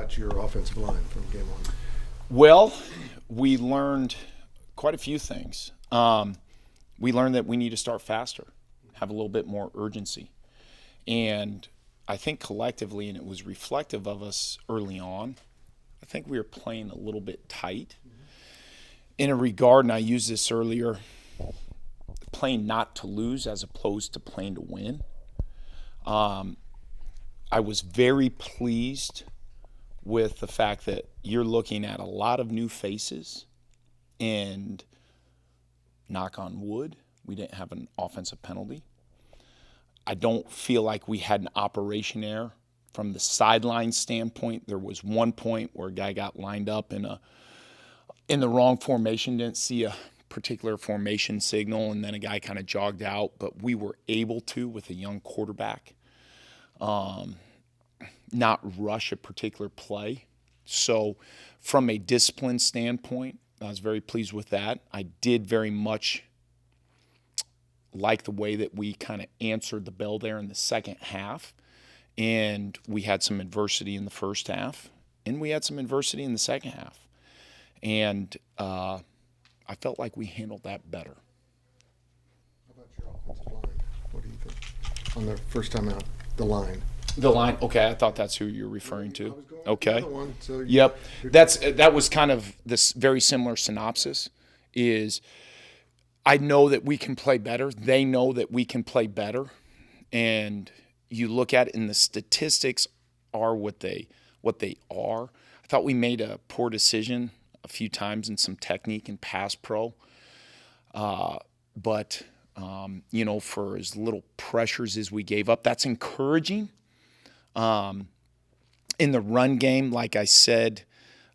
about your offensive line from game one? Well, we learned quite a few things. We learned that we need to start faster, have a little bit more urgency. And I think collectively, and it was reflective of us early on, I think we were playing a little bit tight. In a regard, and I used this earlier, playing not to lose as opposed to playing to win. I was very pleased with the fact that you're looking at a lot of new faces, and knock on wood, we didn't have an offensive penalty. I don't feel like we had an operation error. From the sideline standpoint, there was one point where a guy got lined up in the wrong formation, didn't see a particular formation signal, and then a guy kind of jogged out. But we were able to, with a young quarterback, not rush a particular play. So from a discipline standpoint, I was very pleased with that. I did very much like the way that we kind of answered the bell there in the second half. And we had some adversity in the first half, and we had some adversity in the second half. And I felt like we handled that better. How about your offensive line? What do you think? On the first time out, the line. The line, okay, I thought that's who you're referring to. Okay. One, so Yep. That was kind of this very similar synopsis is I know that we can play better. They know that we can play better. And you look at it and the statistics are what they are. I thought we made a poor decision a few times in some technique and pass pro. But for as little pressures as we gave up, that's encouraging. In the run game, like I said,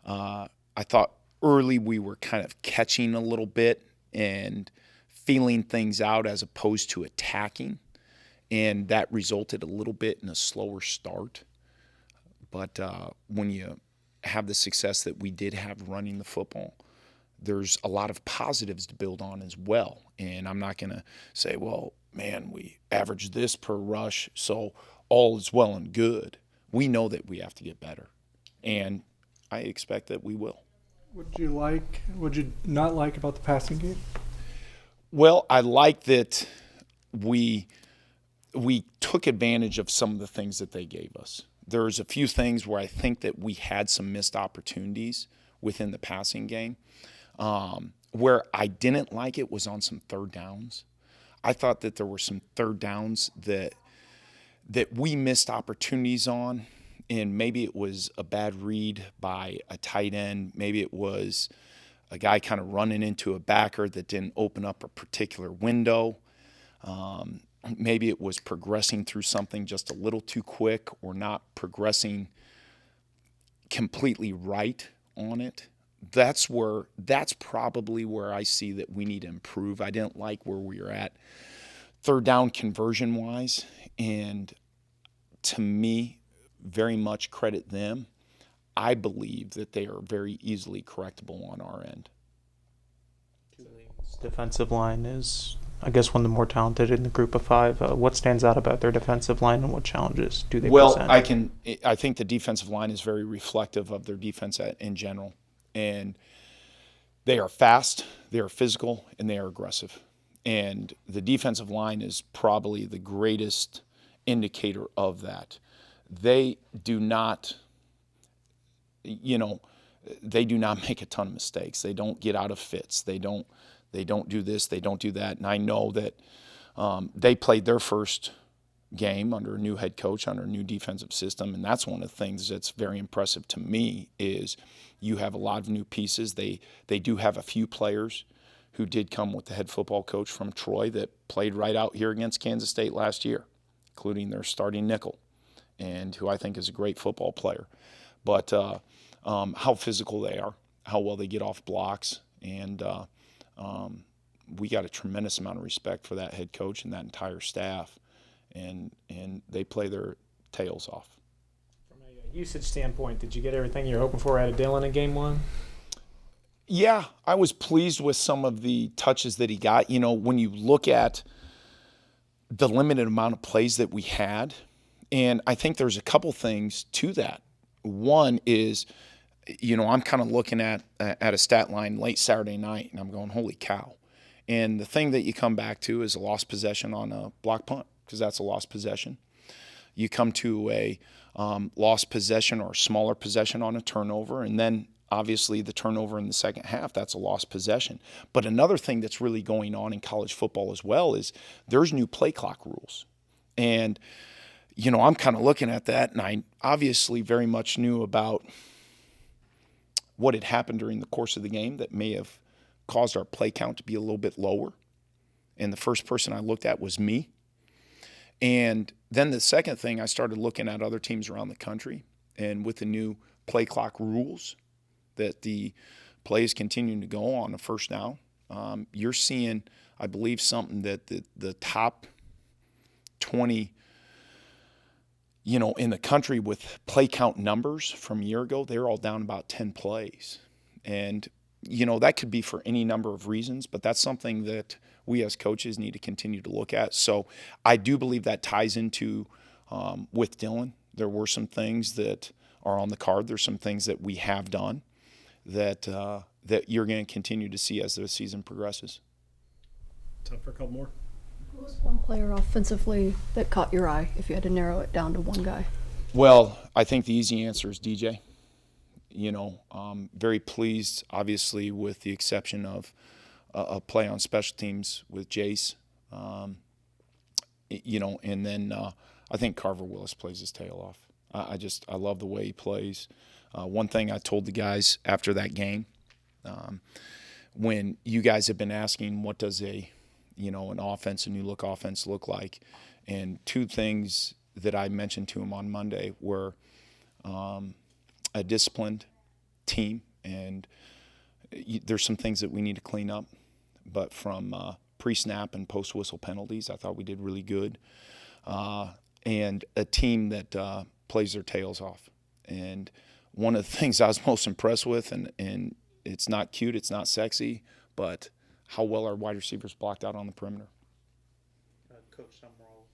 I thought early we were kind of catching a little bit and feeling things out as opposed to attacking. And that resulted a little bit in a slower start. But when you have the success that we did have running the football, there's a lot of positives to build on as well. And I'm not going to say, well, man, we averaged this per rush, so all is well and good. We know that we have to get better, and I expect that we will. Would you not like about the passing game? Well, I like that we took advantage of some of the things that they gave us. There's a few things where I think that we had some missed opportunities within the passing game. Where I didn't like it was on some third downs. I thought that there were some third downs that we missed opportunities on, and maybe it was a bad read by a tight end. Maybe it was a guy kind of running into a backer that didn't open up a particular window. Maybe it was progressing through something just a little too quick or not progressing completely right on it. That's probably where I see that we need to improve. I didn't like where we were at third down conversion-wise, and to me, very much credit them. I believe that they are very easily correctable on our end. Tuline's defensive line is, I guess, one of the more talented in the group of five. What stands out about their defensive line, and what challenges do they present? I think the defensive line is very reflective of their defense in general. And they are fast, they are physical, and they are aggressive. And the defensive line is probably the greatest indicator of that. They do not, they do not make a ton of mistakes. They don't get out of fits. They don't do this, they don't do that. And I know that they played their first game under a new head coach, under a new defensive system, and that's one of the things that's very impressive to me is you have a lot of new pieces. They do have a few players who did come with the head football coach from Troy that played right out here against Kansas State last year, including their starting nickel, and who I think is a great football player. But how physical they are, how well they get off blocks, and we got a tremendous amount of respect for that head coach and that entire staff. And they play their tails off. From a usage standpoint, did you get everything you're hoping for out of Dylan in game one? Yeah, I was pleased with some of the touches that he got. When you look at the limited amount of plays that we had, and I think there's a couple things to that. One is, I'm kind of looking at a stat line late Saturday night, and I'm going, holy cow. And the thing that you come back to is a lost possession on a block punt, because that's a lost possession. You come to a lost possession or a smaller possession on a turnover, and then obviously the turnover in the second half, that's a lost possession. But another thing that's really going on in college football as well is there's new play clock rules. And, I'm kind of looking at that, and I obviously very much knew about what had happened during the course of the game that may have caused our play count to be a little bit lower. And the first person I looked at was me. And then the second thing, I started looking at other teams around the country. And with the new play clock rules that the plays continuing to go on a first down, you're seeing, I believe, something that the top 20, in the country with play count numbers from a year ago, they're all down about 10 plays. And, that could be for any number of reasons, but that's something that we as coaches need to continue to look at. So I do believe that ties into with Dylan. There were some things that are on the card. There's some things that we have done that you're going to continue to see as the season progresses. Time for a couple more. Who was one player offensively that caught your eye if you had to narrow it down to one guy? Well, I think the easy answer is DJ. Very pleased, obviously, with the exception of a play on special teams with Jace. And then I think Carver Willis plays his tail off. I love the way he plays. One thing I told the guys after that game, when you guys have been asking what does an offense, a new look offense look like, and two things that I mentioned to him on Monday were a disciplined team, and there's some things that we need to clean up, but from pre-snap and post-whistle penalties, I thought we did really good, and a team that plays their tails off. And one of the things I was most impressed with, and it's not cute, it's not sexy, but how well our wide receivers blocked out on the perimeter. Coach Summerall,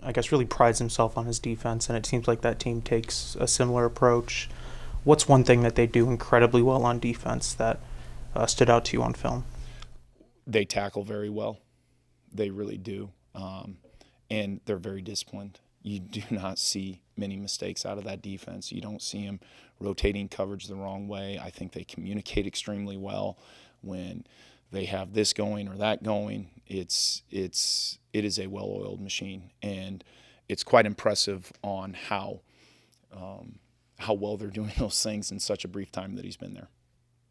I guess, really prides himself on his defense, and it seems like that team takes a similar approach. What's one thing that they do incredibly well on defense that stood out to you on film? They tackle very well. They really do. And they're very disciplined. You do not see many mistakes out of that defense. You don't see them rotating coverage the wrong way. I think they communicate extremely well when they have this going or that going. It is a well-oiled machine, and it's quite impressive on how well they're doing those things in such a brief time that he's been there.